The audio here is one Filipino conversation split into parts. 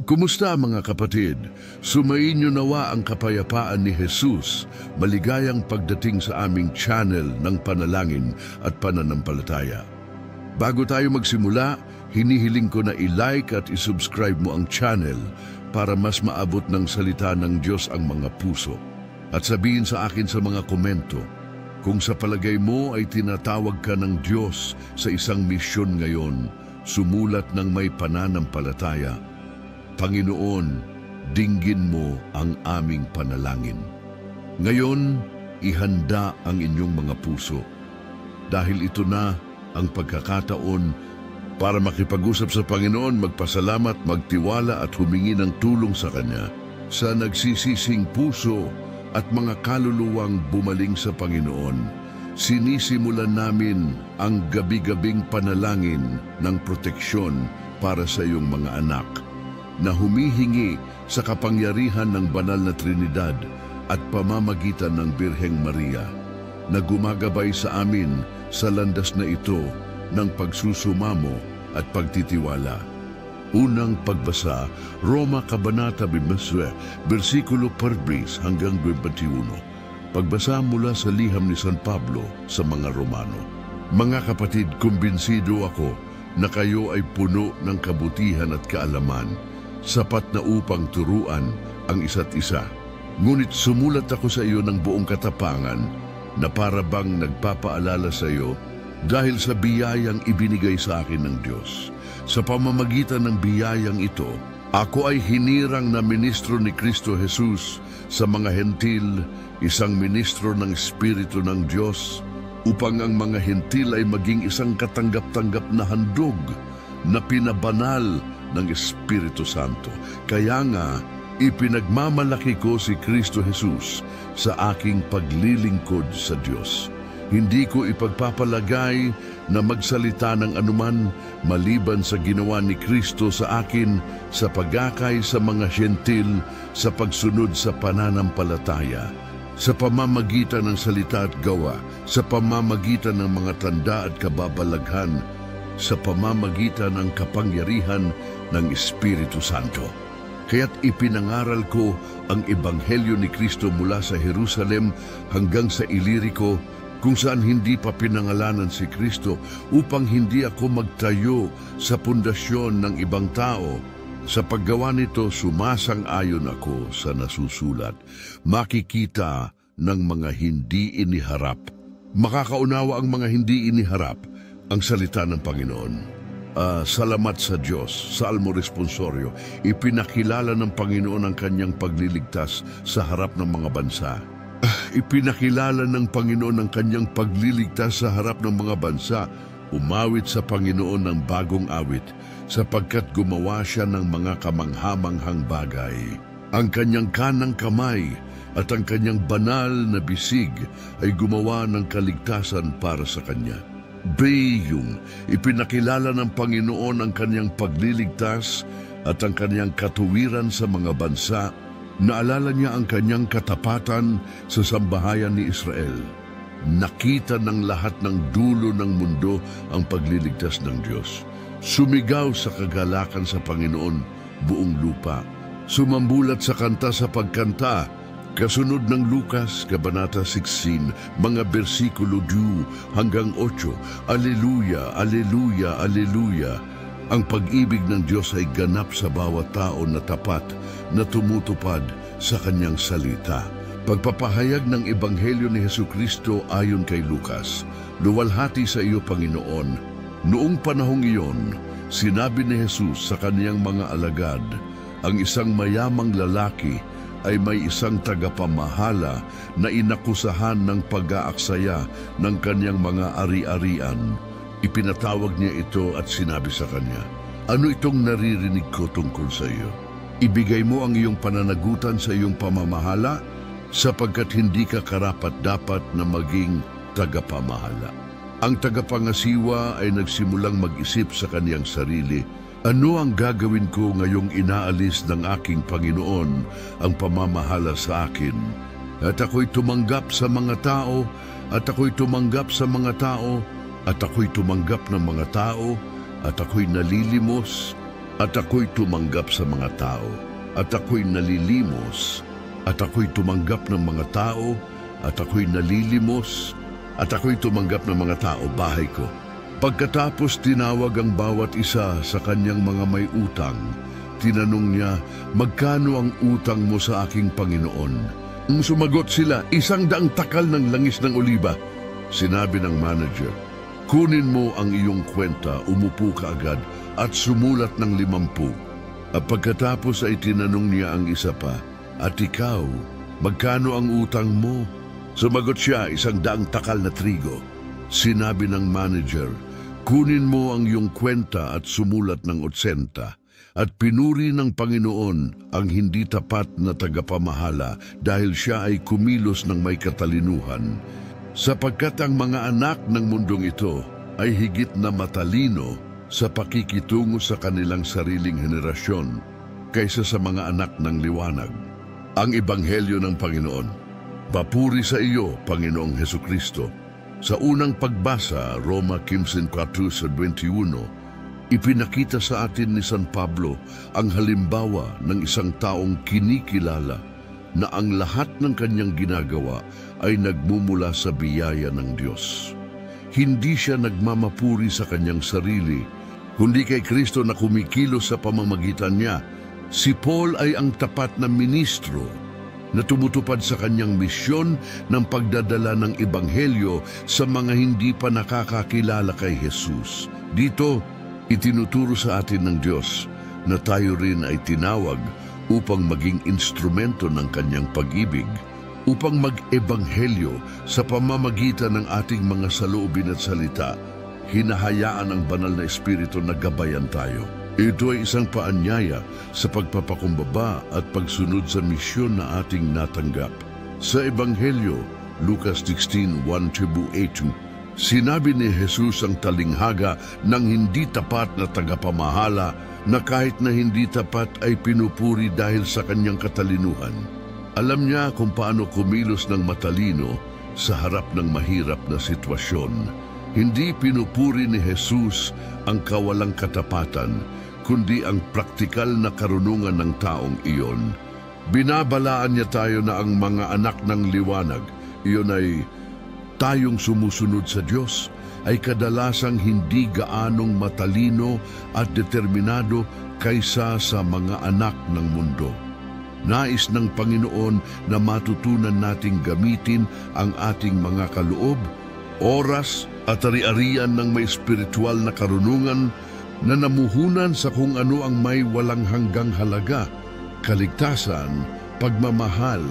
Kumusta mga kapatid? Sumainyo nawa ang kapayapaan ni Jesus, maligayang pagdating sa aming channel ng panalangin at pananampalataya. Bago tayo magsimula, hinihiling ko na i-like at i-subscribe mo ang channel para mas maabot ng salita ng Diyos ang mga puso. At sabihin sa akin sa mga komento, kung sa palagay mo ay tinatawag ka ng Diyos sa isang misyon ngayon, sumulat ng may pananampalataya. Panginoon, dinggin mo ang aming panalangin. Ngayon, ihanda ang inyong mga puso. Dahil ito na ang pagkakataon para makipag-usap sa Panginoon, magpasalamat, magtiwala at humingi ng tulong sa Kanya. Sa nagsisising puso at mga kaluluwang bumaling sa Panginoon, sinisimulan namin ang gabi-gabing panalangin ng proteksyon para sa iyong mga anak, na humihingi sa kapangyarihan ng banal na Trinidad at pamamagitan ng Birheng Maria, na gumagabay sa amin sa landas na ito ng pagsusumamo at pagtitiwala. Unang pagbasa, Roma Kabanata 15, versikulo 14 hanggang 21. Pagbasa mula sa liham ni San Pablo sa mga Romano. Mga kapatid, kumbinsido ako na kayo ay puno ng kabutihan at kaalaman, sapat na upang turuan ang isa't isa. Ngunit sumulat ako sa iyo ng buong katapangan na para bang nagpapaalala sa iyo dahil sa biyayang ibinigay sa akin ng Diyos. Sa pamamagitan ng biyayang ito, ako ay hinirang na ministro ni Kristo Jesus sa mga hentil, isang ministro ng Espiritu ng Diyos, upang ang mga hentil ay maging isang katanggap-tanggap na handog na pinabanal ng Espiritu Santo. Kaya nga, ipinagmamalaki ko si Kristo Jesus sa aking paglilingkod sa Diyos. Hindi ko ipagpapalagay na magsalita ng anuman maliban sa ginawa ni Kristo sa akin sa pagakay sa mga hentil sa pagsunod sa pananampalataya, sa pamamagitan ng salita at gawa, sa pamamagitan ng mga tanda at kababalaghan, sa pamamagitan ng kapangyarihan ng Espiritu Santo. Kaya't ipinangaral ko ang Ebanghelyo ni Kristo mula sa Jerusalem hanggang sa Ilirico, kung saan hindi pa pinangalanan si Kristo, upang hindi ako magtayo sa pundasyon ng ibang tao. Sa paggawa nito, sumasang-ayon ako sa nasusulat. Makikita ng mga hindi iniharap. Makakaunawa ang mga hindi iniharap ang salita ng Panginoon. Salamat sa Diyos. Salmo Responsorio. Ipinakilala ng Panginoon ang kanyang pagliligtas sa harap ng mga bansa. Ipinakilala ng Panginoon ang kanyang pagliligtas sa harap ng mga bansa. Umawit sa Panginoon ng bagong awit, sapagkat gumawa siya ng mga kamanghamanghang bagay. Ang kanyang kanang kamay at ang kanyang banal na bisig ay gumawa ng kaligtasan para sa kanya. Biyong, ipinakilala ng Panginoon ang kanyang pagliligtas at ang kanyang katuwiran sa mga bansa. Naalala niya ang kanyang katapatan sa sambahayan ni Israel. Nakita ng lahat ng dulo ng mundo ang pagliligtas ng Diyos. Sumigaw sa kagalakan sa Panginoon buong lupa. Sumambulat sa kanta sa pagkanta. Kasunod ng Lucas, Kabanata 16, mga bersikulo 2 hanggang 8, Aleluya, Aleluya, Aleluya. Ang pag-ibig ng Diyos ay ganap sa bawat tao na tapat, na tumutupad sa kanyang salita. Pagpapahayag ng Ebanghelyo ni Jesucristo ayon kay Lucas. Luwalhati sa iyo, Panginoon. Noong panahong iyon, sinabi ni Jesus sa kaniyang mga alagad, ang isang mayamang lalaki ay may isang tagapamahala na inakusahan ng pag-aaksaya ng kanyang mga ari-arian. Ipinatawag niya ito at sinabi sa kanya, ano itong naririnig ko tungkol sa iyo? Ibigay mo ang iyong pananagutan sa iyong pamamahala, sapagkat hindi ka karapat-dapat na maging tagapamahala. Ang tagapangasiwa ay nagsimulang mag-isip sa kaniyang sarili, ano ang gagawin ko ngayong inaalis ng aking Panginoon ang pamamahala sa akin? At ako'y tumanggap sa mga tao, at ako'y tumanggap sa mga tao, at ako'y tumanggap ng mga tao, at ako'y nalilimos, At ako'y tumanggap sa mga tao, at ako'y nalilimos, at ako'y tumanggap ng mga tao, at ako'y nalilimos, at ako'y tumanggap ng mga tao bahay ko. Pagkatapos tinawag ang bawat isa sa kanyang mga may utang, tinanong niya, magkano ang utang mo sa aking Panginoon? Sumagot sila, 100 takal ng langis ng oliba. Sinabi ng manager, kunin mo ang iyong kwenta, umupo ka agad, at sumulat ng 50. At pagkatapos ay tinanong niya ang isa pa, at ikaw, magkano ang utang mo? Sumagot siya, 100 takal na trigo. Sinabi ng manager, kunin mo ang iyong kwenta at sumulat ng 80. At pinuri ng Panginoon ang hindi tapat na tagapamahala dahil siya ay kumilos ng may katalinuhan, sapagkat ang mga anak ng mundong ito ay higit na matalino sa pakikitungo sa kanilang sariling henerasyon kaysa sa mga anak ng liwanag. Ang Ebanghelyo ng Panginoon. Papuri sa iyo, Panginoong Hesukristo. Sa unang pagbasa, Roma 15:4-21, ipinakita sa atin ni San Pablo ang halimbawa ng isang taong kinikilala na ang lahat ng kanyang ginagawa ay nagmumula sa biyaya ng Diyos. Hindi siya nagmamapuri sa kanyang sarili, kundi kay Kristo na kumikilos sa pamamagitan niya. Si Paul ay ang tapat na ministro na tumutupad sa kanyang misyon ng pagdadala ng Ebanghelyo sa mga hindi pa nakakakilala kay Jesus. Dito, itinuturo sa atin ng Diyos na tayo rin ay tinawag upang maging instrumento ng kanyang pag-ibig, upang mag-ebanghelyo sa pamamagitan ng ating mga saloobin at salita. Hinahayaan ang banal na Espiritu na gabayan tayo. Ito ay isang paanyaya sa pagpapakumbaba at pagsunod sa misyon na ating natanggap. Sa Ebanghelyo, Lucas 16:1-8, sinabi ni Jesus ang talinghaga ng hindi tapat na tagapamahala na kahit na hindi tapat ay pinupuri dahil sa kanyang katalinuhan. Alam niya kung paano kumilos ng matalino sa harap ng mahirap na sitwasyon. Hindi pinupuri ni Jesus ang kawalang katapatan, kundi ang praktikal na karunungan ng taong iyon. Binabalaan niya tayo na ang mga anak ng liwanag, iyon ay tayong sumusunod sa Diyos, ay kadalasang hindi gaanong matalino at determinado kaysa sa mga anak ng mundo. Nais ng Panginoon na matutunan nating gamitin ang ating mga kaloob, oras at ari-arian ng may espiritual na karunungan na namuhunan sa kung ano ang may walang hanggang halaga, kaligtasan, pagmamahal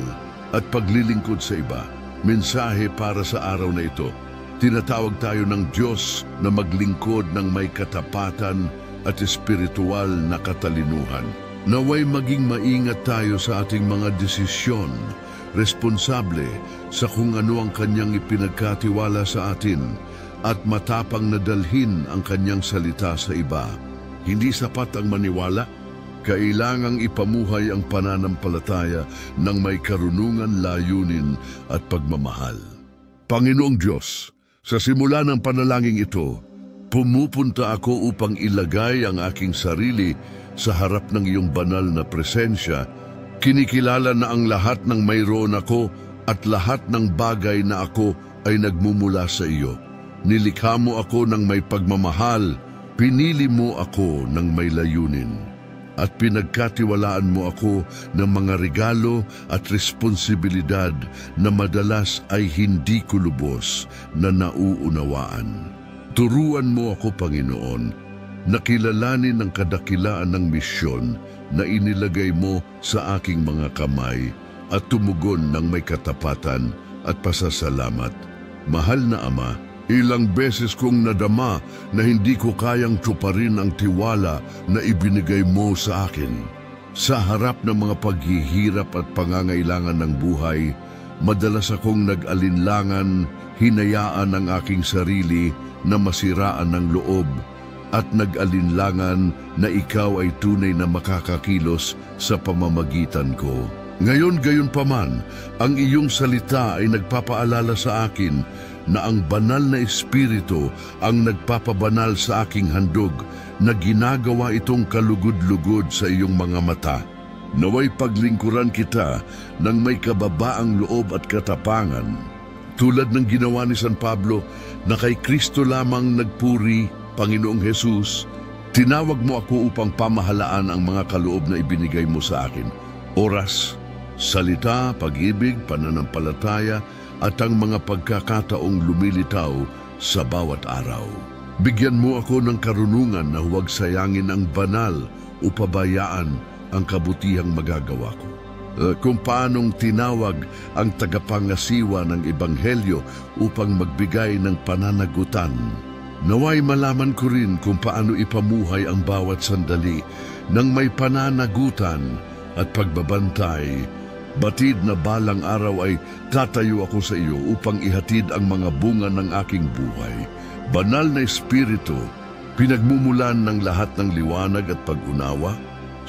at paglilingkod sa iba. Mensahe para sa araw na ito. Tinatawag tayo ng Diyos na maglingkod ng may katapatan at espiritual na katalinuhan. Naway maging maingat tayo sa ating mga desisyon, responsable sa kung ano ang kanyang ipinagkatiwala sa atin, at matapang na dalhin ang kanyang salita sa iba. Hindi sapat ang maniwala, kailangang ipamuhay ang pananampalataya ng may karunungan, layunin at pagmamahal. Panginoong Diyos, sa simula ng panalangin ito, pumupunta ako upang ilagay ang aking sarili sa harap ng iyong banal na presensya. Kinikilala na ang lahat ng mayroon ako at lahat ng bagay na ako ay nagmumula sa iyo. Nilikha mo ako ng may pagmamahal, pinili mo ako ng may layunin, at pinagkatiwalaan mo ako ng mga regalo at responsibilidad na madalas ay hindi ko lubos na nauunawaan. Turuan mo ako, Panginoon, na kilalanin ang kadakilaan ng misyon na inilagay mo sa aking mga kamay at tumugon ng may katapatan at pasasalamat. Mahal na Ama, ilang beses kong nadama na hindi ko kayang tuparin ang tiwala na ibinigay mo sa akin. Sa harap ng mga paghihirap at pangangailangan ng buhay, madalas akong nag-alinlangan, hinayaan ang aking sarili na masiraan ng loob, at nag-alinlangan na ikaw ay tunay na makakakilos sa pamamagitan ko. Ngayon gayon pa man, ang iyong salita ay nagpapaalala sa akin na ang banal na Espiritu ang nagpapabanal sa aking handog na ginagawa itong kalugod-lugod sa iyong mga mata. Naway paglingkuran kita ng may kababaang loob at katapangan, tulad ng ginawa ni San Pablo na kay Kristo lamang nagpuri, Panginoong Jesus. Tinawag mo ako upang pamahalaan ang mga kaloob na ibinigay mo sa akin. Oras, salita, pag-ibig, pananampalataya, at ang mga pagkakataong lumilitaw sa bawat araw. Bigyan mo ako ng karunungan na huwag sayangin ang banal o pabayaan ang kabutihang magagawa ko. Kung paanong tinawag ang tagapangasiwa ng Ebanghelyo upang magbigay ng pananagutan. Naway malaman ko rin kung paano ipamuhay ang bawat sandali ng may pananagutan at pagbabantay. Batid na balang araw ay tatayo ako sa iyo upang ihatid ang mga bunga ng aking buhay. Banal na Espiritu, pinagmumulan ng lahat ng liwanag at pag-unawa,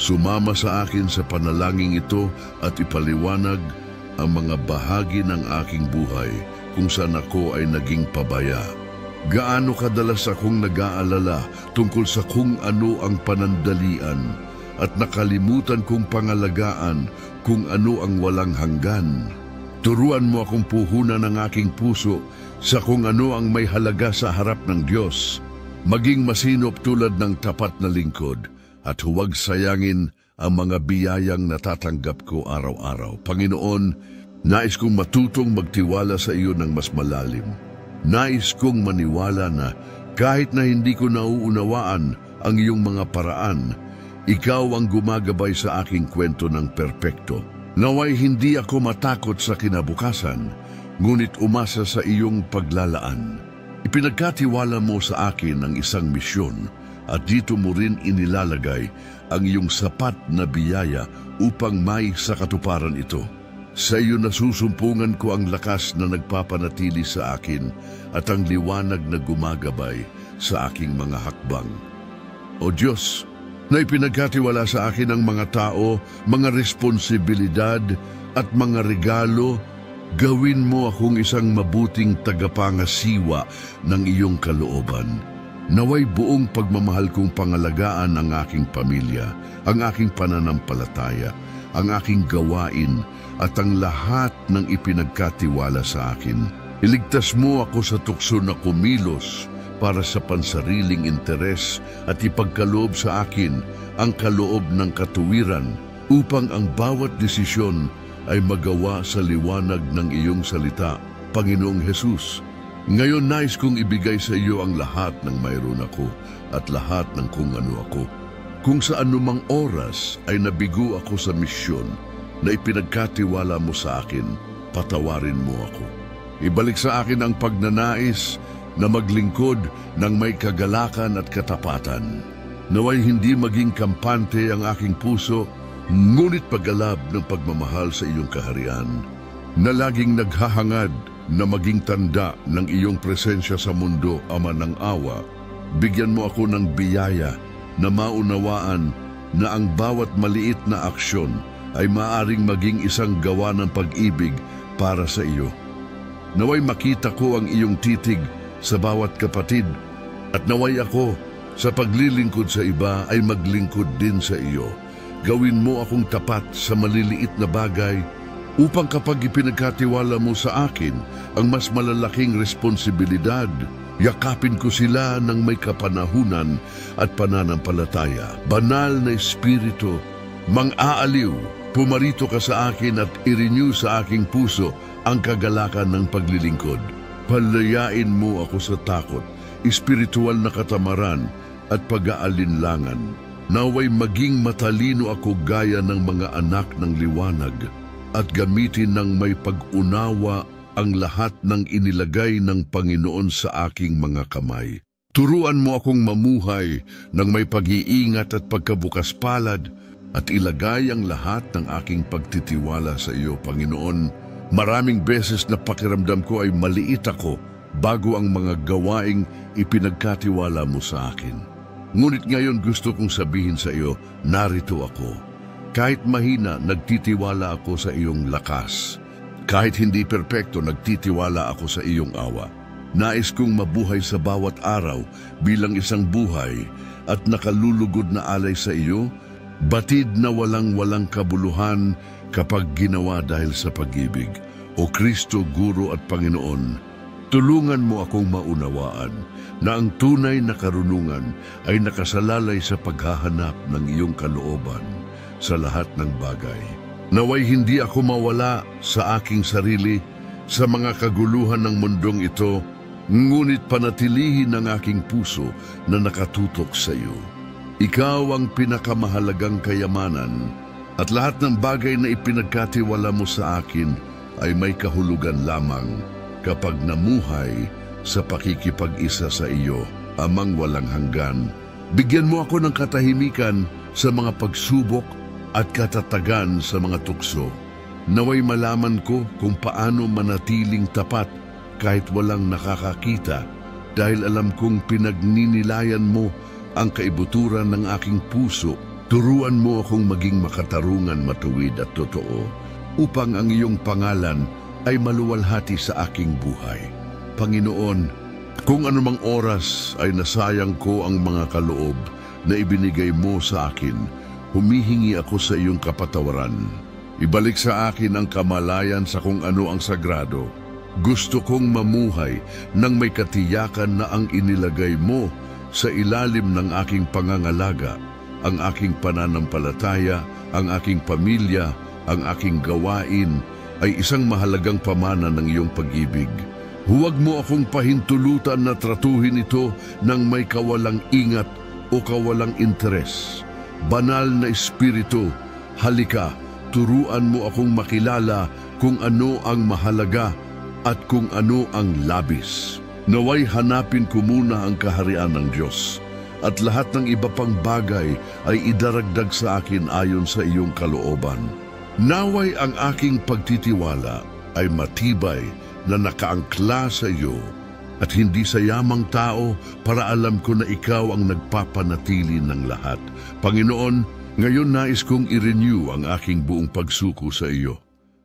sumama sa akin sa panalangin ito at ipaliwanag ang mga bahagi ng aking buhay kung saan ako ay naging pabaya. Gaano kadalas akong nag-aalala tungkol sa kung ano ang panandalian at nakalimutan kong pangalagaan kung ano ang walang hanggan. Turuan mo akong puhunan ng aking puso sa kung ano ang may halaga sa harap ng Diyos, maging masinop tulad ng tapat na lingkod at huwag sayangin ang mga biyayang natatanggap ko araw-araw. Panginoon, nais kong matutong magtiwala sa iyo ng mas malalim. Nais kong maniwala na kahit na hindi ko nauunawaan ang iyong mga paraan, ikaw ang gumagabay sa aking kwento ng perpekto. Naway hindi ako matakot sa kinabukasan, ngunit umasa sa iyong paglalaan. Ipinagkatiwala mo sa akin ang isang misyon at dito mo rin inilalagay ang iyong sapat na biyaya upang may sa katuparan ito. Sa iyo nasusumpungan ko ang lakas na nagpapanatili sa akin at ang liwanag na gumagabay sa aking mga hakbang. O Diyos, na ipinagkatiwala sa akin ang mga tao, mga responsibilidad at mga regalo, gawin mo akong isang mabuting tagapangasiwa ng iyong kalooban. Naway buong pagmamahal kong pangalagaan ang aking pamilya, ang aking pananampalataya, ang aking gawain, at ang lahat ng ipinagkatiwala sa akin. Iligtas mo ako sa tukso na kumilos para sa pansariling interes at ipagkaloob sa akin ang kaloob ng katuwiran upang ang bawat desisyon ay magawa sa liwanag ng iyong salita, Panginoong Jesus. Ngayon nais kong ibigay sa iyo ang lahat ng mayroon ako at lahat ng kung ano ako. Kung sa anumang oras ay nabigo ako sa misyon na ipinagkatiwala mo sa akin, patawarin mo ako. Ibalik sa akin ang pagnanais na maglingkod ng may kagalakan at katapatan. Naway hindi maging kampante ang aking puso, ngunit paggalab ng pagmamahal sa iyong kaharian, na laging naghahangad na maging tanda ng iyong presensya sa mundo, Ama ng awa. Bigyan mo ako ng biyaya na maunawaan na ang bawat maliit na aksyon ay maaring maging isang gawa ng pag-ibig para sa iyo. Naway makita ko ang iyong titig sa bawat kapatid at naway ako sa paglilingkod sa iba ay maglingkod din sa iyo. Gawin mo akong tapat sa maliliit na bagay upang kapag ipinagkatiwala mo sa akin ang mas malalaking responsibilidad, yakapin ko sila ng may kapanahunan at pananampalataya. Banal na Espiritu, mang-aaliw, pumarito ka sa akin at i-renew sa aking puso ang kagalakan ng paglilingkod. Palayain mo ako sa takot, espiritual na katamaran at pag-aalinlangan. Naway maging matalino ako gaya ng mga anak ng liwanag at gamitin ng may pag-unawa ang lahat ng inilagay ng Panginoon sa aking mga kamay. Turuan mo akong mamuhay ng may pag-iingat at pagkabukas palad at ilagay ang lahat ng aking pagtitiwala sa iyo, Panginoon. Maraming beses na pakiramdam ko ay maliit ako bago ang mga gawaing ipinagkatiwala mo sa akin. Ngunit ngayon gusto kong sabihin sa iyo, narito ako. Kahit mahina, nagtitiwala ako sa iyong lakas. Kahit hindi perpekto, nagtitiwala ako sa iyong awa. Nais kong mabuhay sa bawat araw bilang isang buhay at nakalulugod na alay sa iyo, batid na walang-walang kabuluhan kapag ginawa dahil sa pag-ibig. O Kristo, Guro at Panginoon, tulungan mo akong maunawaan na ang tunay na karunungan ay nakasalalay sa paghahanap ng iyong kalooban sa lahat ng bagay. Naway hindi ako mawala sa aking sarili sa mga kaguluhan ng mundong ito, ngunit panatilihin ang aking puso na nakatutok sa iyo. Ikaw ang pinakamahalagang kayamanan at lahat ng bagay na ipinagkatiwala mo sa akin ay may kahulugan lamang kapag namuhay sa pakikipag-isa sa iyo, Amang walang hanggan. Bigyan mo ako ng katahimikan sa mga pagsubok at katatagan sa mga tukso. Naway malaman ko kung paano manatiling tapat kahit walang nakakakita, dahil alam kong pinagninilayan mo ang kaibuturan ng aking puso. Turuan mo akong maging makatarungan, matuwid at totoo, upang ang iyong pangalan ay maluwalhati sa aking buhay. Panginoon, kung anumang oras ay nasayang ko ang mga kaloob na ibinigay mo sa akin, humihingi ako sa iyong kapatawaran. Ibalik sa akin ang kamalayan sa kung ano ang sagrado. Gusto kong mamuhay nang may katiyakan na ang inilagay mo sa ilalim ng aking pangangalaga, ang aking pananampalataya, ang aking pamilya, ang aking gawain ay isang mahalagang pamana ng iyong pag-ibig. Huwag mo akong pahintulutan na tratuhin ito ng may kawalang ingat o kawalang interes. Banal na Espiritu, halika, turuan mo akong makilala kung ano ang mahalaga at kung ano ang labis. Naway hanapin ko muna ang kaharian ng Diyos, at lahat ng iba pang bagay ay idaragdag sa akin ayon sa iyong kalooban. Naway ang aking pagtitiwala ay matibay na nakaangkla sa iyo, at hindi sa yamang tao, para alam ko na ikaw ang nagpapanatili ng lahat. Panginoon, ngayon nais kong i-renew ang aking buong pagsuko sa iyo.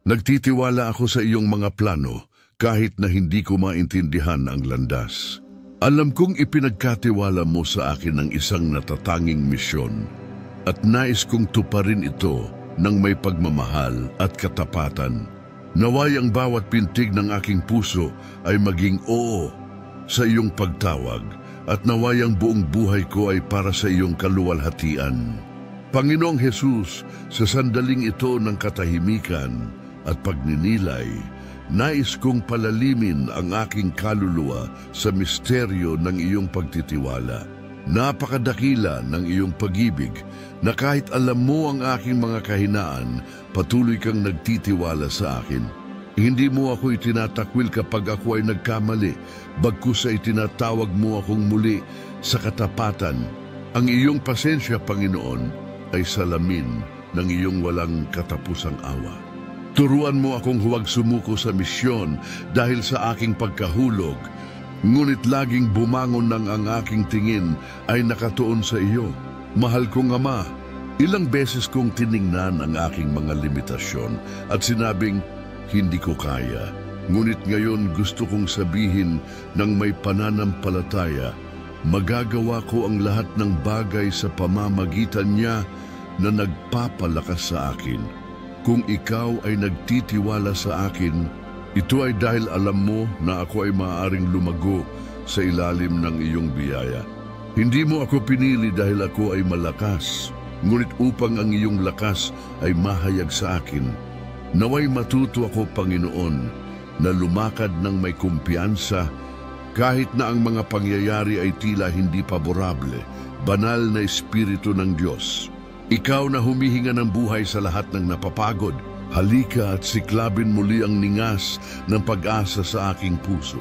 Nagtitiwala ako sa iyong mga plano, kahit na hindi ko maintindihan ang landas. Alam kong ipinagkatiwala mo sa akin ang isang natatanging misyon, at nais kong tuparin ito ng may pagmamahal at katapatan. Naway ang bawat pintig ng aking puso ay maging oo sa iyong pagtawag, at naway ang buong buhay ko ay para sa iyong kaluwalhatian. Panginoong Jesus, sa sandaling ito ng katahimikan at pagninilay, nais kong palalimin ang aking kaluluwa sa misteryo ng iyong pagtitiwala. Napakadakila ng iyong pag-ibig na kahit alam mo ang aking mga kahinaan, patuloy kang nagtitiwala sa akin. Hindi mo ako itinatakwil kapag ako ay nagkamali, bagkus ay tinatawag mo akong muli sa katapatan. Ang iyong pasensya, Panginoon, ay salamin ng iyong walang katapusang awa. Turuan mo akong huwag sumuko sa misyon dahil sa aking pagkahulog, ngunit laging bumangon ng ang aking tingin ay nakatuon sa iyo. Mahal kong Ama, ilang beses kong tiningnan ang aking mga limitasyon at sinabing, hindi ko kaya. Ngunit ngayon gusto kong sabihin ng may pananampalataya, magagawa ko ang lahat ng bagay sa pamamagitan niya na nagpapalakas sa akin. Kung ikaw ay nagtitiwala sa akin, ito ay dahil alam mo na ako ay maaaring lumago sa ilalim ng iyong biyaya. Hindi mo ako pinili dahil ako ay malakas, ngunit upang ang iyong lakas ay mahayag sa akin. Naway matuto ako, Panginoon, na lumakad ng may kumpiyansa kahit na ang mga pangyayari ay tila hindi paborable. Banal na Espiritu ng Diyos, ikaw na humihinga ng buhay sa lahat ng napapagod, halika at siklabin muli ang ningas ng pag-asa sa aking puso.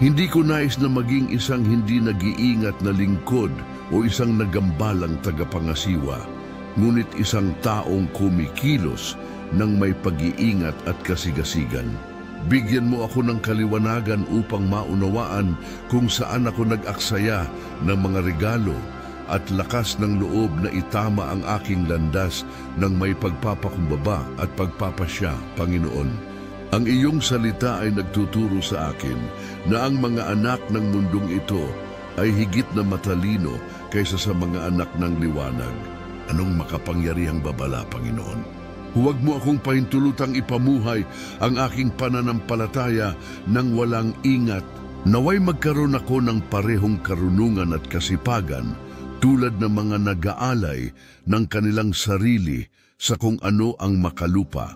Hindi ko nais na maging isang hindi nag-iingat na lingkod o isang nagambalang tagapangasiwa, ngunit isang taong kumikilos ng may pag-iingat at kasigasigan. Bigyan mo ako ng kaliwanagan upang maunawaan kung saan ako nag-aksaya ng mga regalo at lakas ng loob na itama ang aking landas ng may pagpapakumbaba at pagpapasya, Panginoon. Ang iyong salita ay nagtuturo sa akin na ang mga anak ng mundong ito ay higit na matalino kaysa sa mga anak ng liwanag. Anong makapangyarihang babala, Panginoon? Huwag mo akong pahintulutang ipamuhay ang aking pananampalataya ng walang ingat. Naway magkaroon ako ng parehong karunungan at kasipagan tulad ng mga nag-aalay ng kanilang sarili sa kung ano ang makalupa,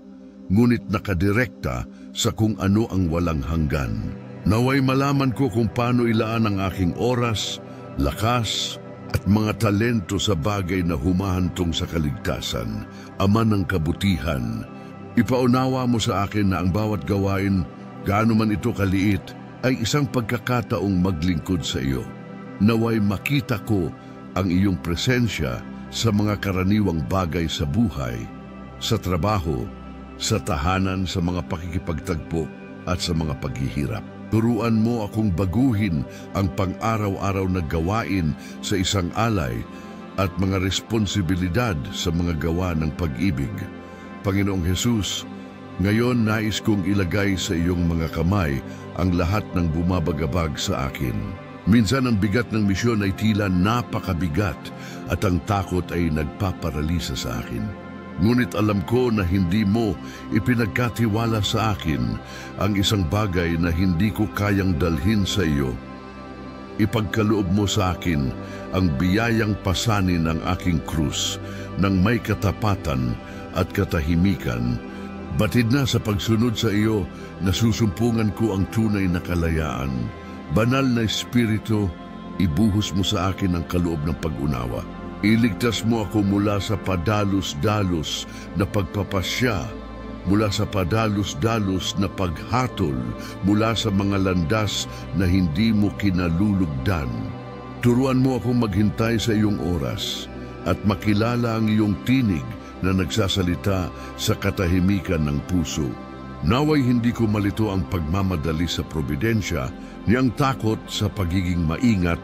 ngunit nakadirekta sa kung ano ang walang hanggan. Naway malaman ko kung paano ilaan ang aking oras, lakas, at mga talento sa bagay na humahantong sa kaligtasan, Ama ng kabutihan. Ipaunawa mo sa akin na ang bawat gawain, gaano man ito kaliit, ay isang pagkakataong maglingkod sa iyo. Naway makita ko ang iyong presensya sa mga karaniwang bagay sa buhay, sa trabaho, sa tahanan, sa mga pakikipagtagpo at sa mga paghihirap. Turuan mo akong baguhin ang pang-araw-araw na gawain sa isang alay at mga responsibilidad sa mga gawa ng pag-ibig. Panginoong Hesus, ngayon nais kong ilagay sa iyong mga kamay ang lahat ng bumabagabag sa akin. Minsan ang bigat ng misyon ay tila napakabigat at ang takot ay nagpaparalisa sa akin. Ngunit alam ko na hindi mo ipinagkatiwala sa akin ang isang bagay na hindi ko kayang dalhin sa iyo. Ipagkaloob mo sa akin ang biyayang pasanin ang aking krus ng may katapatan at katahimikan. Batid na sa pagsunod sa iyo, nasusumpungan ko ang tunay na kalayaan. Banal na Espiritu, ibuhos mo sa akin ang kaloob ng pag-unawa. Iligtas mo ako mula sa padalos-dalos na pagpapasya, mula sa padalos-dalos na paghatol, mula sa mga landas na hindi mo kinalulugdan. Turuan mo akong maghintay sa iyong oras at makilala ang iyong tinig na nagsasalita sa katahimikan ng puso. Naway hindi ko malito ang pagmamadali sa probidensya ni ang takot sa pagiging maingat,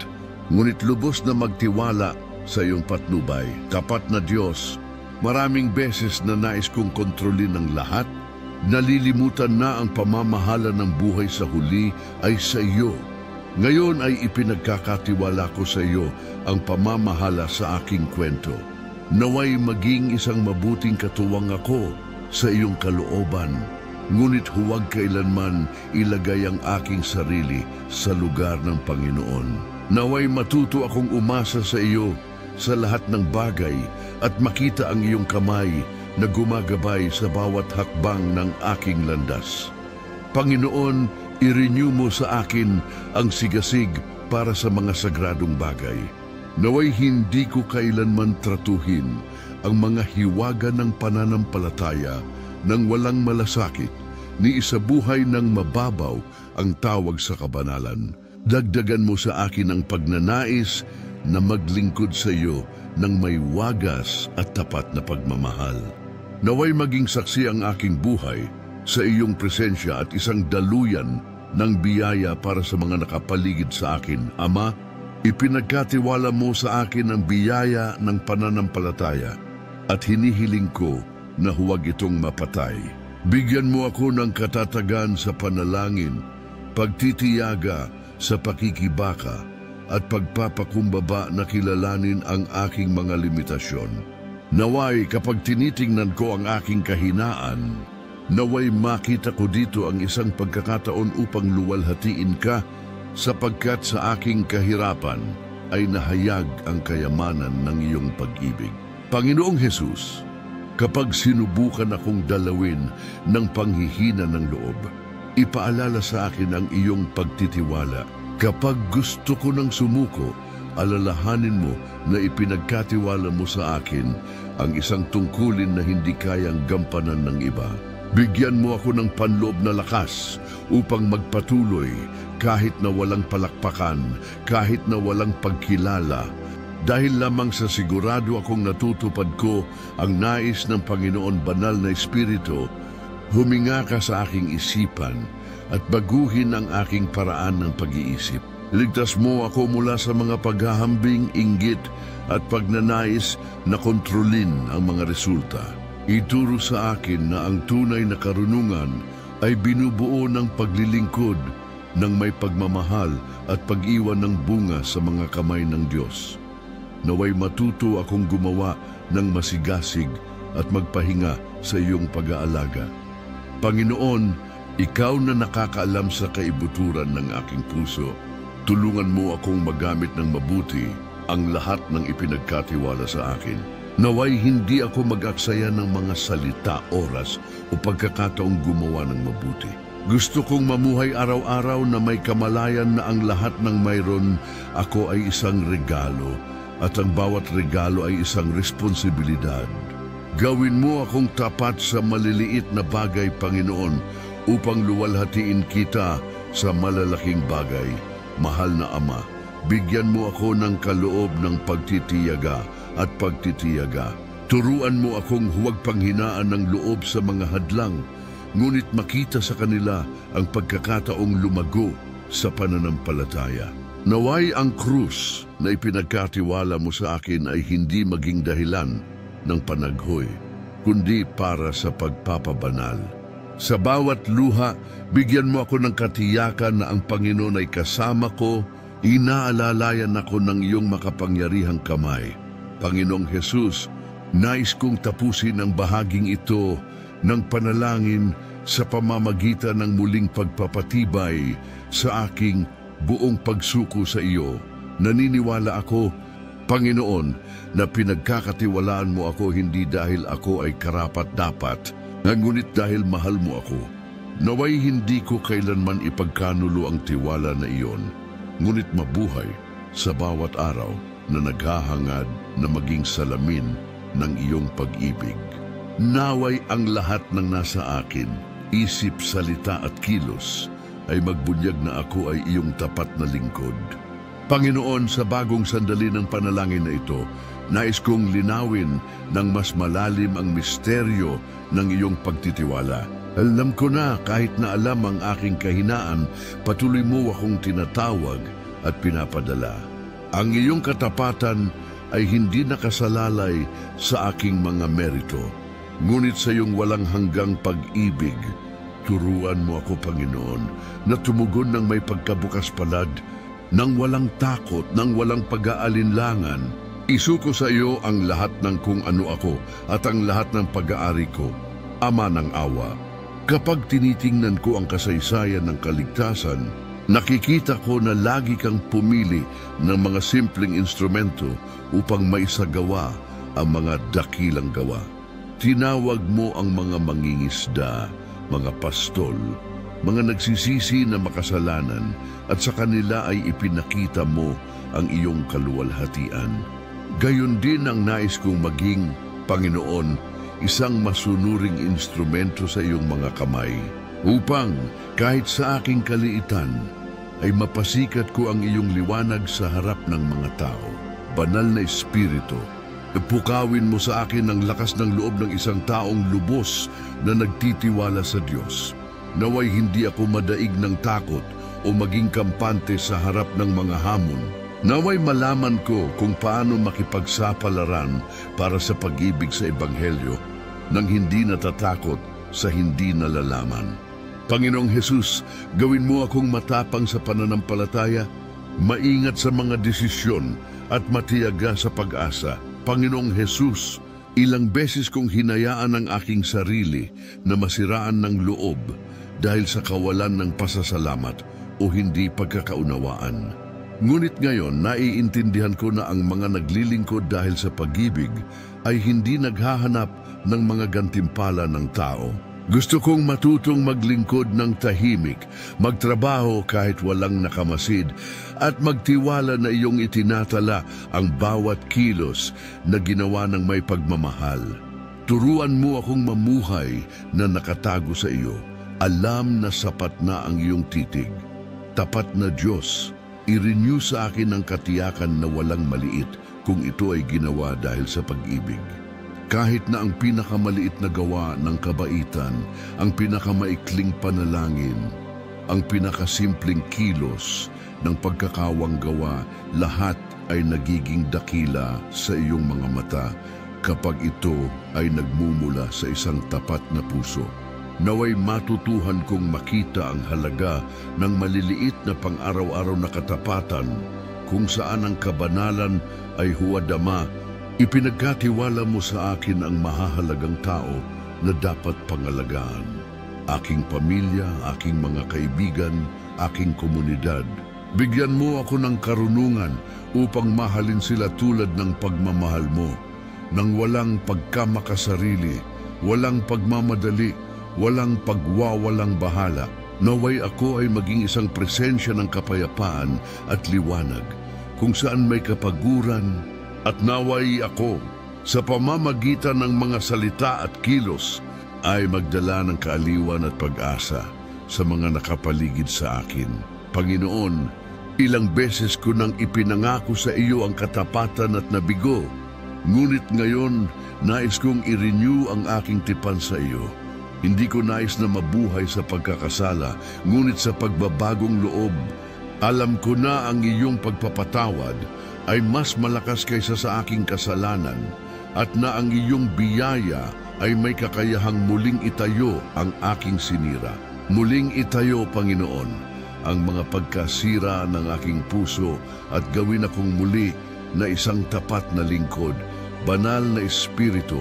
ngunit lubos na magtiwala sa iyong patnubay. Tapat na Diyos, maraming beses na nais kong kontrolin ang lahat, nalilimutan na ang pamamahala ng buhay sa huli ay sa iyo. Ngayon ay ipinagkakatiwala ko sa iyo ang pamamahala sa aking kwento. Naway maging isang mabuting katuwang ako sa iyong kalooban, ngunit huwag kailanman ilagay ang aking sarili sa lugar ng Panginoon. Naway matuto akong umasa sa iyo sa lahat ng bagay at makita ang iyong kamay na gumagabay sa bawat hakbang ng aking landas. Panginoon, i-renew mo sa akin ang sigasig para sa mga sagradong bagay. Naway hindi ko kailanman tratuhin ang mga hiwaga ng pananampalataya nang walang malasakit, ni isabuhay ng mababaw ang tawag sa kabanalan. Dagdagan mo sa akin ang pagnanais na maglingkod sa iyo ng may wagas at tapat na pagmamahal. Naway maging saksi ang aking buhay sa iyong presensya at isang daluyan ng biyaya para sa mga nakapaligid sa akin. Ama, ipinagkatiwala mo sa akin ang biyaya ng pananampalataya at hinihiling ko na huwag itong mapatay. Bigyan mo ako ng katatagan sa panalangin, pagtitiyaga sa pakikibaka, at pagpapakumbaba na kilalanin ang aking mga limitasyon. Naway kapag tinitingnan ko ang aking kahinaan, naway makita ko dito ang isang pagkakataon upang luwalhatiin ka, sapagkat sa aking kahirapan ay nahayag ang kayamanan ng iyong pag-ibig. Panginoong Hesus, kapag sinubukan akong dalawin ng panghihina ng loob, ipaalala sa akin ang iyong pagtitiwala. Kapag gusto ko ng sumuko, alalahanin mo na ipinagkatiwala mo sa akin ang isang tungkulin na hindi kayang gampanan ng iba. Bigyan mo ako ng panloob na lakas upang magpatuloy kahit na walang palakpakan, kahit na walang pagkilala. Dahil lamang sa sigurado akong natutupad ko ang nais ng Panginoon Banal na Espiritu, huminga ka sa aking isipan at baguhin ang aking paraan ng pag-iisip. Ligtas mo ako mula sa mga paghahambing, inggit at pagnanais na kontrolin ang mga resulta. Ituro sa akin na ang tunay na karunungan ay binubuo ng paglilingkod ng may pagmamahal at pag-iwan ng bunga sa mga kamay ng Diyos. Naway matuto akong gumawa ng masigasig at magpahinga sa iyong pag-aalaga. Panginoon, ikaw na nakakaalam sa kaibuturan ng aking puso, tulungan mo akong magamit ng mabuti ang lahat ng ipinagkatiwala sa akin. Naway hindi ako mag-aksaya ng mga salita, oras o pagkakataong gumawa ng mabuti. Gusto kong mamuhay araw-araw na may kamalayan na ang lahat ng mayroon ako ay isang regalo at ang bawat regalo ay isang responsibilidad. Gawin mo akong tapat sa maliliit na bagay, Panginoon, upang luwalhatiin kita sa malalaking bagay. Mahal na Ama, bigyan mo ako ng kaloob ng pagtitiyaga at pagtitiyaga. Turuan mo akong huwag panghinaan ng loob sa mga hadlang, ngunit makita sa kanila ang pagkakataong lumago sa pananampalataya. Naway ang krus na ipinagkatiwala mo sa akin ay hindi maging dahilan ng panaghoy, kundi para sa pagpapabanal. Sa bawat luha, bigyan mo ako ng katiyakan na ang Panginoon ay kasama ko, inaalalayan ako ng iyong makapangyarihang kamay. Panginoong Jesus, nais kong tapusin ang bahaging ito ng panalangin sa pamamagitan ng muling pagpapatibay sa aking buong pagsuko sa iyo. Naniniwala ako, Panginoon, na pinagkakatiwalaan mo ako hindi dahil ako ay karapat-dapat, ngunit dahil mahal mo ako. Naway hindi ko kailanman ipagkanulo ang tiwala na iyon, ngunit mabuhay sa bawat araw na naghahangad na maging salamin ng iyong pag-ibig. Naway ang lahat ng nasa akin, isip, salita at kilos, ay magbunyag na ako ay iyong tapat na lingkod. Panginoon, sa bagong sandali ng panalangin na ito, nais kong linawin ng mas malalim ang misteryo ng iyong pagtitiwala. Alam ko na kahit na alam ang aking kahinaan, patuloy mo akong tinatawag at pinapadala. Ang iyong katapatan ay hindi nakasalalay sa aking mga merito, ngunit sa iyong walang hanggang pag-ibig. Turuan mo ako, Panginoon, na tumugon ng may pagkabukas palad, nang walang takot, nang walang pag-aalinlangan. Isuko sa iyo ang lahat ng kung ano ako at ang lahat ng pag-aari ko, Ama ng awa. Kapag tinitingnan ko ang kasaysayan ng kaligtasan, nakikita ko na lagi kang pumili ng mga simpleng instrumento upang maisagawa ang mga dakilang gawa. Tinawag mo ang mga mangingisda, mga pastol, mga nagsisisi na makasalanan, at sa kanila ay ipinakita mo ang iyong kaluwalhatian. Gayon din ang nais kong maging, Panginoon, isang masunuring instrumento sa iyong mga kamay, upang kahit sa aking kaliitan ay mapasikat ko ang iyong liwanag sa harap ng mga tao. Banal na Espiritu, pukawin mo sa akin ang lakas ng loob ng isang taong lubos na nagtitiwala sa Diyos. Naway hindi ako madaig ng takot o maging kampante sa harap ng mga hamon. Naway malaman ko kung paano makipagsapalaran para sa pag-ibig sa Ebanghelyo nang hindi natatakot sa hindi nalalaman. Panginoong Jesus, gawin mo akong matapang sa pananampalataya, maingat sa mga desisyon at matiyaga sa pag-asa. Panginoong Jesus, ilang beses kong hinayaan ang aking sarili na masiraan ng loob dahil sa kawalan ng pasasalamat o hindi pagkakaunawaan. Ngunit ngayon, naiintindihan ko na ang mga naglilingkod dahil sa pag-ibig ay hindi naghahanap ng mga gantimpala ng tao. Gusto kong matutong maglingkod ng tahimik, magtrabaho kahit walang nakamasid, at magtiwala na iyong itinatala ang bawat kilos na ginawa ng may pagmamahal. Turuan mo akong mamuhay na nakatago sa iyo. Alam na sapat na ang iyong titig. Tapat na Diyos, i-renew sa akin ang katiyakan na walang maliit kung ito ay ginawa dahil sa pag-ibig. Kahit na ang pinakamaliit na gawa ng kabaitan, ang pinakamaikling panalangin, ang pinakasimpleng kilos ng pagkakawang gawa, lahat ay nagiging dakila sa iyong mga mata kapag ito ay nagmumula sa isang tapat na puso. Naway matutuhan kong makita ang halaga ng maliliit na pang-araw-araw na katapatan kung saan ang kabanalan ay huwadama. Ipinagkatiwala mo sa akin ang mahahalagang tao na dapat pangalagaan. Aking pamilya, aking mga kaibigan, aking komunidad. Bigyan mo ako ng karunungan upang mahalin sila tulad ng pagmamahal mo, nang walang pagkamakasarili, walang pagmamadali, walang pagwawalang bahala. Naway ako ay maging isang presensya ng kapayapaan at liwanag, kung saan may kapaguran, at naway ako, sa pamamagitan ng mga salita at kilos, ay magdala ng kaaliwan at pag-asa sa mga nakapaligid sa akin. Panginoon, ilang beses ko nang ipinangako sa iyo ang katapatan at nabigo, ngunit ngayon nais kong i-renew ang aking tipan sa iyo. Hindi ko nais na mabuhay sa pagkakasala, ngunit sa pagbabagong loob. Alam ko na ang iyong pagpapatawad ay mas malakas kaysa sa aking kasalanan, at na ang iyong biyaya ay may kakayahang muling itayo ang aking sinira. Muling itayo, Panginoon, ang mga pagkasira ng aking puso at gawin akong muli na isang tapat na lingkod. Banal na Espiritu,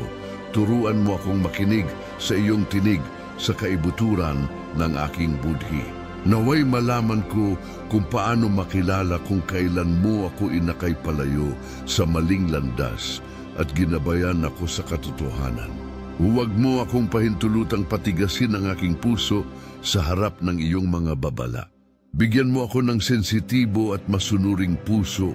turuan mo akong makinig sa iyong tinig sa kaibuturan ng aking budhi. Naway malaman ko kung paano makilala kung kailan mo ako inakay palayo sa maling landas at ginabayan ako sa katotohanan. Huwag mo akong pahintulutang patigasin ang aking puso sa harap ng iyong mga babala. Bigyan mo ako ng sensitibo at masunuring puso,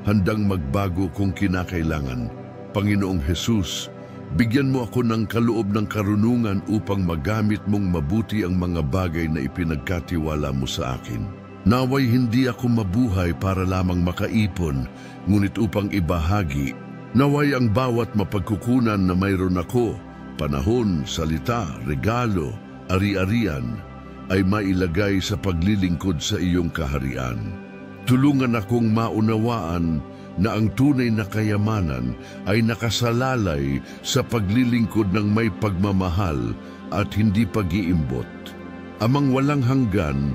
handang magbago kung kinakailangan. Panginoong Jesus, bigyan mo ako ng kaloob ng karunungan upang magamit mong mabuti ang mga bagay na ipinagkatiwala mo sa akin. Naway hindi ako mabuhay para lamang makaipon, ngunit upang ibahagi. Naway ang bawat mapagkukunan na mayroon ako, panahon, salita, regalo, ari-arian, ay mailagay sa paglilingkod sa iyong kaharian. Tulungan akong maunawaan na ang tunay na kayamanan ay nakasalalay sa paglilingkod ng may pagmamahal at hindi pag-iimbot. Amang walang hanggan,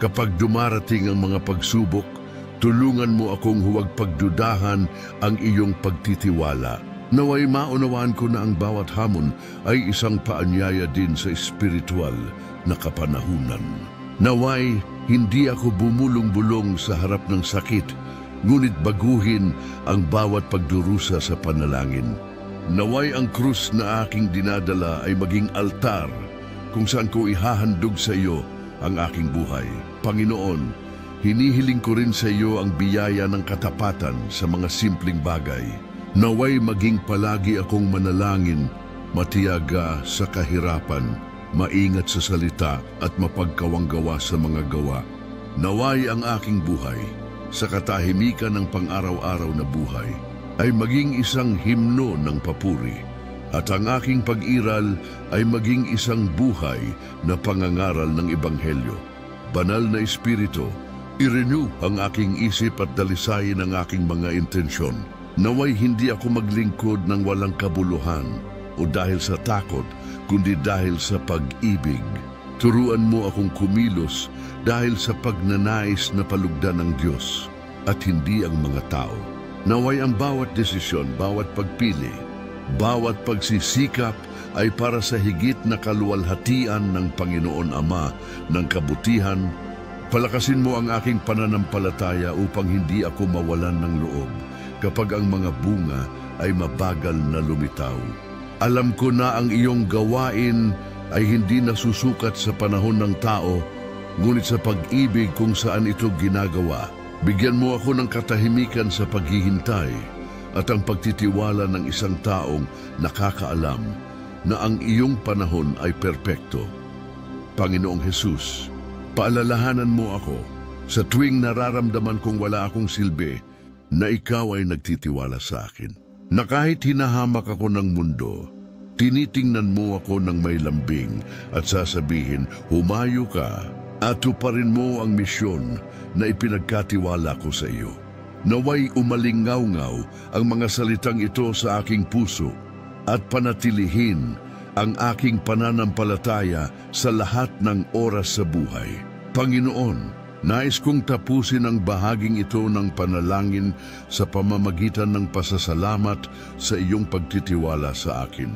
kapag dumarating ang mga pagsubok, tulungan mo akong huwag pagdudahan ang iyong pagtitiwala. Naway maunawaan ko na ang bawat hamon ay isang paanyaya din sa espiritual na kapanahunan. Naway hindi ako bumulong-bulong sa harap ng sakit, ngunit baguhin ang bawat pagdurusa sa panalangin. Naway ang krus na aking dinadala ay maging altar kung saan ko ihahandog sa iyo ang aking buhay. Panginoon, hinihiling ko rin sa iyo ang biyaya ng katapatan sa mga simpleng bagay. Naway maging palagi akong manalangin, matiyaga sa kahirapan, maingat sa salita at mapagkawanggawa sa mga gawa. Naway ang aking buhay sa katahimikan ng pang-araw-araw na buhay ay maging isang himno ng papuri, at ang aking pag-iral ay maging isang buhay na pangangaral ng Ebanghelyo. Banal na Espiritu, i-renew ang aking isip at dalisayin ang aking mga intensyon. Naway hindi ako maglingkod ng walang kabuluhan o dahil sa takot, kundi dahil sa pag-ibig. Turuan mo akong kumilos dahil sa pagnanais na palugdan ng Diyos at hindi ang mga tao. Naway ang bawat desisyon, bawat pagpili, bawat pagsisikap ay para sa higit na kaluwalhatian ng Panginoon Ama ng kabutihan. Palakasin mo ang aking pananampalataya upang hindi ako mawalan ng loob kapag ang mga bunga ay mabagal na lumitaw. Alam ko na ang iyong gawain ay hindi nasusukat sa panahon ng tao, ngunit sa pag-ibig kung saan ito ginagawa. Bigyan mo ako ng katahimikan sa paghihintay at ang pagtitiwala ng isang taong nakakaalam na ang iyong panahon ay perpekto. Panginoong Jesus, paalalahanan mo ako sa tuwing nararamdaman kong wala akong silbi, na ikaw ay nagtitiwala sa akin. Na kahit hinahamak ako ng mundo, tinitingnan mo ako ng may lambing at sasabihin, humayo ka at tuparin mo ang misyon na ipinagkatiwala ko sa iyo. Naway umalingaw-ngaw ang mga salitang ito sa aking puso at panatilihin ang aking pananampalataya sa lahat ng oras sa buhay. Panginoon, nais kong tapusin ang bahaging ito ng panalangin sa pamamagitan ng pasasalamat sa iyong pagtitiwala sa akin.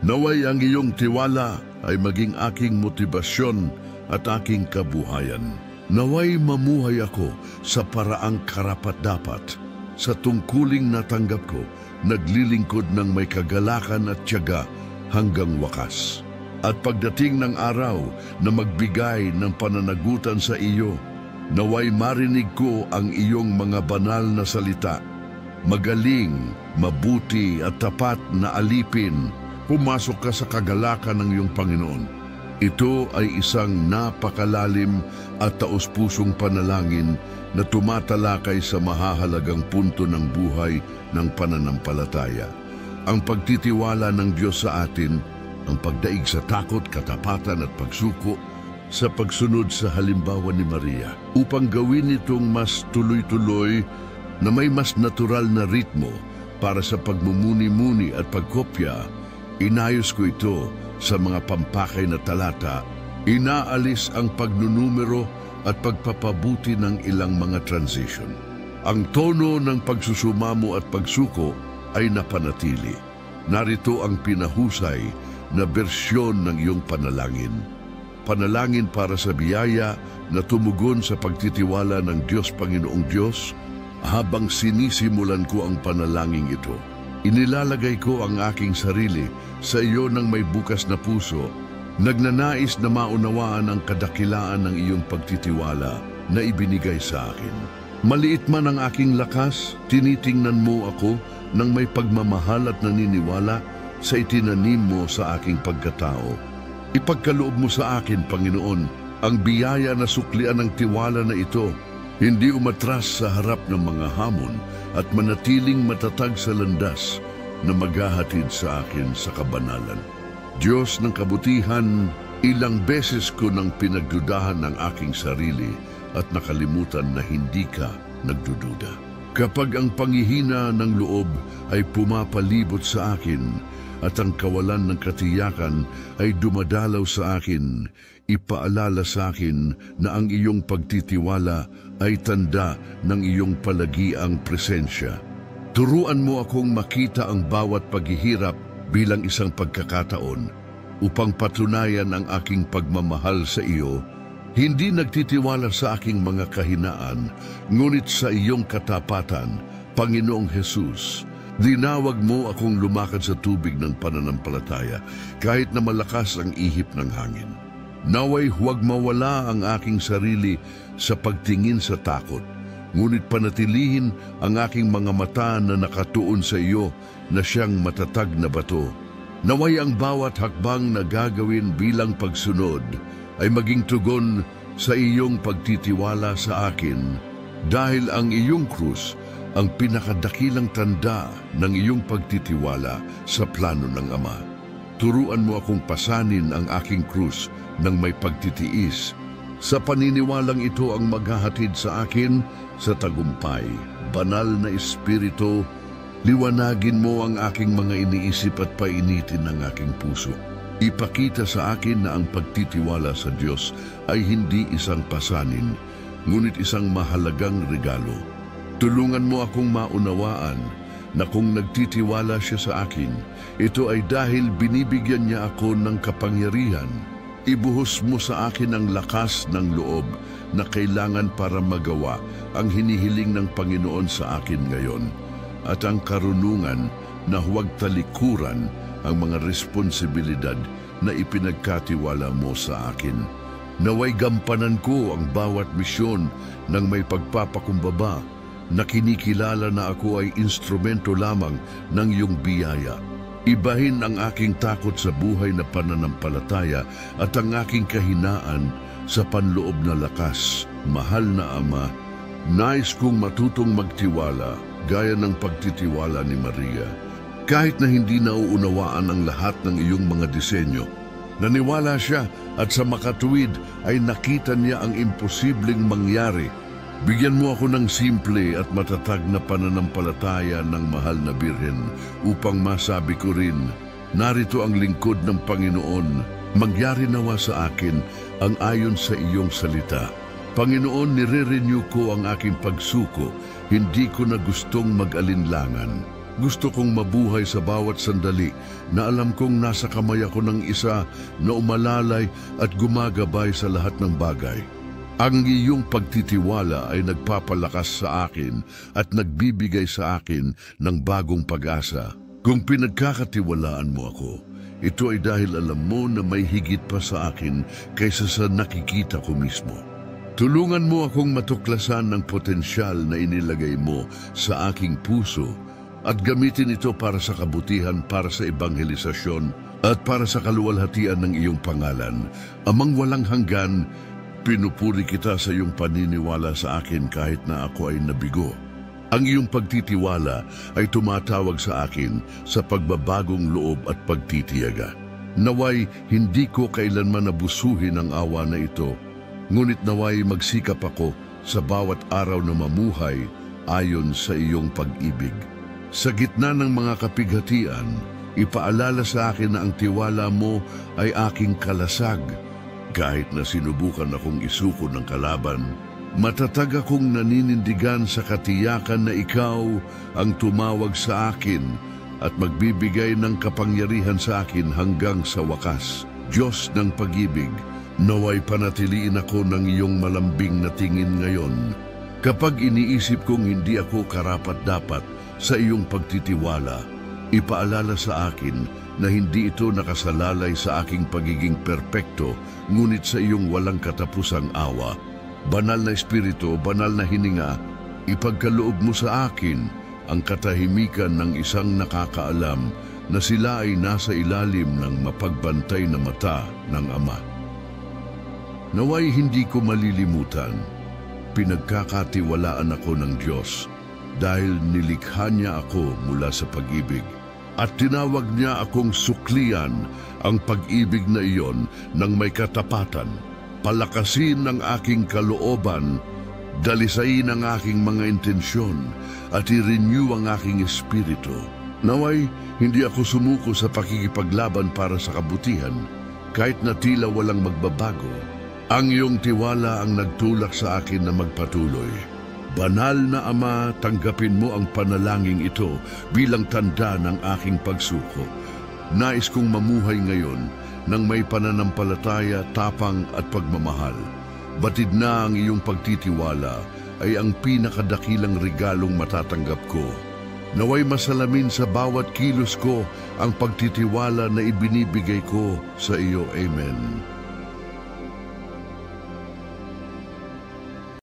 Naway ang iyong tiwala ay maging aking motibasyon at aking kabuhayan. Naway mamuhay ako sa paraang karapat-dapat. Sa tungkuling natanggap ko, naglilingkod ng may kagalakan at tiyaga hanggang wakas. At pagdating ng araw na magbigay ng pananagutan sa iyo, naway marinig ko ang iyong mga banal na salita. Magaling, mabuti at tapat na alipin, pumasok ka sa kagalakan ng iyong Panginoon. Ito ay isang napakalalim at taos-pusong panalangin na tumatalakay sa mahahalagang punto ng buhay ng pananampalataya. Ang pagtitiwala ng Diyos sa atin, ang pagdaig sa takot, katapatan at pagsuko sa pagsunod sa halimbawa ni Maria. Upang gawin itong mas tuloy-tuloy na may mas natural na ritmo para sa pagmumuni-muni at pagkopya, inayos ko ito sa mga pampakay na talata. Inaalis ang pagnunumero at pagpapabuti ng ilang mga transition. Ang tono ng pagsusumamo at pagsuko ay napanatili. Narito ang pinahusay na bersyon ng iyong panalangin. Panalangin para sa biyaya na tumugon sa pagtitiwala ng Diyos Panginoong Diyos habang sinisimulan ko ang panalangin ito. Inilalagay ko ang aking sarili sa iyo ng may bukas na puso, nagnanais na maunawaan ang kadakilaan ng iyong pagtitiwala na ibinigay sa akin. Maliit man ang aking lakas, tinitingnan mo ako ng may pagmamahal at naniniwala sa itinanim mo sa aking pagkatao. Ipagkaloob mo sa akin, Panginoon, ang biyaya na suklian ng tiwala na ito, hindi umatras sa harap ng mga hamon at manatiling matatag sa landas na maghahatid sa akin sa kabanalan. Diyos ng kabutihan, ilang beses ko nang pinagdudahan ng aking sarili at nakalimutan na hindi ka nagdududa. Kapag ang panghihina ng loob ay pumapalibot sa akin at ang kawalan ng katiyakan ay dumadalaw sa akin, ipaalala sa akin na ang iyong pagtitiwala ay tanda ng iyong palagiang presensya. Turuan mo akong makita ang bawat paghihirap bilang isang pagkakataon upang patunayan ang aking pagmamahal sa iyo, hindi nagtitiwala sa aking mga kahinaan, ngunit sa iyong katapatan, Panginoong Hesus. Dinawag mo akong lumakad sa tubig ng pananampalataya kahit na malakas ang ihip ng hangin. Naway huwag mawala ang aking sarili sa pagtingin sa takot, ngunit panatilihin ang aking mga mata na nakatuon sa iyo na siyang matatag na bato. Naway ang bawat hakbang na gagawin bilang pagsunod ay maging tugon sa iyong pagtitiwala sa akin, dahil ang iyong krus ang pinakadakilang tanda ng iyong pagtitiwala sa plano ng Ama. Turuan mo akong pasanin ang aking krus ng may pagtitiis. Sa paniniwalang ito ang maghahatid sa akin sa tagumpay. Banal na Espiritu, liwanagin mo ang aking mga iniisip at painitin ng aking puso. Ipakita sa akin na ang pagtitiwala sa Diyos ay hindi isang pasanin, ngunit isang mahalagang regalo. Tulungan mo akong maunawaan na kung nagtitiwala siya sa akin, ito ay dahil binibigyan niya ako ng kapangyarihan. Ibuhos mo sa akin ang lakas ng loob na kailangan para magawa ang hinihiling ng Panginoon sa akin ngayon, at ang karunungan na huwag talikuran ang mga responsibilidad na ipinagkatiwala mo sa akin. Naway gampanan ko ang bawat misyon ng may pagpapakumbaba, na kinikilala na ako ay instrumento lamang ng iyong biyaya. Ibahin ang aking takot sa buhay na pananampalataya at ang aking kahinaan sa panloob na lakas. Mahal na Ama, nais kong matutong magtiwala gaya ng pagtitiwala ni Maria. Kahit na hindi nauunawaan ang lahat ng iyong mga disenyo, naniwala siya at sa makatuwid ay nakita niya ang imposibleng mangyari. Bigyan mo ako ng simple at matatag na pananampalataya ng mahal na Birhen upang masabi ko rin, Narito ang lingkod ng Panginoon. Mangyari nawa sa akin ang ayon sa iyong salita. Panginoon, nire-renew ko ang aking pagsuko. Hindi ko na gustong mag-alinlangan. Gusto kong mabuhay sa bawat sandali na alam kong nasa kamay ako ng isa na umalalay at gumagabay sa lahat ng bagay. Ang iyong pagtitiwala ay nagpapalakas sa akin at nagbibigay sa akin ng bagong pag-asa. Kung pinagkakatiwalaan mo ako, ito ay dahil alam mo na may higit pa sa akin kaysa sa nakikita ko mismo. Tulungan mo akong matuklasan ng potensyal na inilagay mo sa aking puso at gamitin ito para sa kabutihan, para sa ebanghelisasyon at para sa kaluwalhatian ng iyong pangalan. Amang walang hanggan, pinupuri kita sa iyong paniniwala sa akin kahit na ako ay nabigo. Ang iyong pagtitiwala ay tumatawag sa akin sa pagbabagong loob at pagtitiyaga. Naway hindi ko kailanman nabusuhin ang awa na ito, ngunit naway magsikap ako sa bawat araw na mamuhay ayon sa iyong pag-ibig. Sa gitna ng mga kapighatian, ipaalala sa akin na ang tiwala mo ay aking kalasag. Kahit na sinubukan akong isuko ng kalaban, matatag akong naninindigan sa katiyakan na ikaw ang tumawag sa akin at magbibigay ng kapangyarihan sa akin hanggang sa wakas. Diyos ng pag-ibig, naway panatiliin ako ng iyong malambing na tingin ngayon. Kapag iniisip kong hindi ako karapat-dapat sa iyong pagtitiwala, ipaalala sa akin na hindi ito nakasalalay sa aking pagiging perpekto, ngunit sa iyong walang katapusang awa. Banal na Espiritu, banal na hininga, ipagkaloob mo sa akin ang katahimikan ng isang nakakaalam na sila ay nasa ilalim ng mapagbantay na mata ng Ama. Naway hindi ko malilimutan, pinagkakatiwalaan ako ng Diyos dahil nilikha niya ako mula sa pag-ibig at tinawag niya akong suklian ang pag-ibig na iyon ng may katapatan. Palakasin ang aking kalooban, dalisain ang aking mga intensyon, at i-renew ang aking espiritu. Naway, hindi ako sumuko sa pakikipaglaban para sa kabutihan, kahit na tila walang magbabago. Ang iyong tiwala ang nagtulak sa akin na magpatuloy. Banal na Ama, tanggapin mo ang panalangin ito bilang tanda ng aking pagsuko. Nais kong mamuhay ngayon nang may pananampalataya, tapang at pagmamahal. Batid na ang iyong pagtitiwala ay ang pinakadakilang regalong matatanggap ko. Naway masalamin sa bawat kilos ko ang pagtitiwala na ibinibigay ko sa iyo. Amen.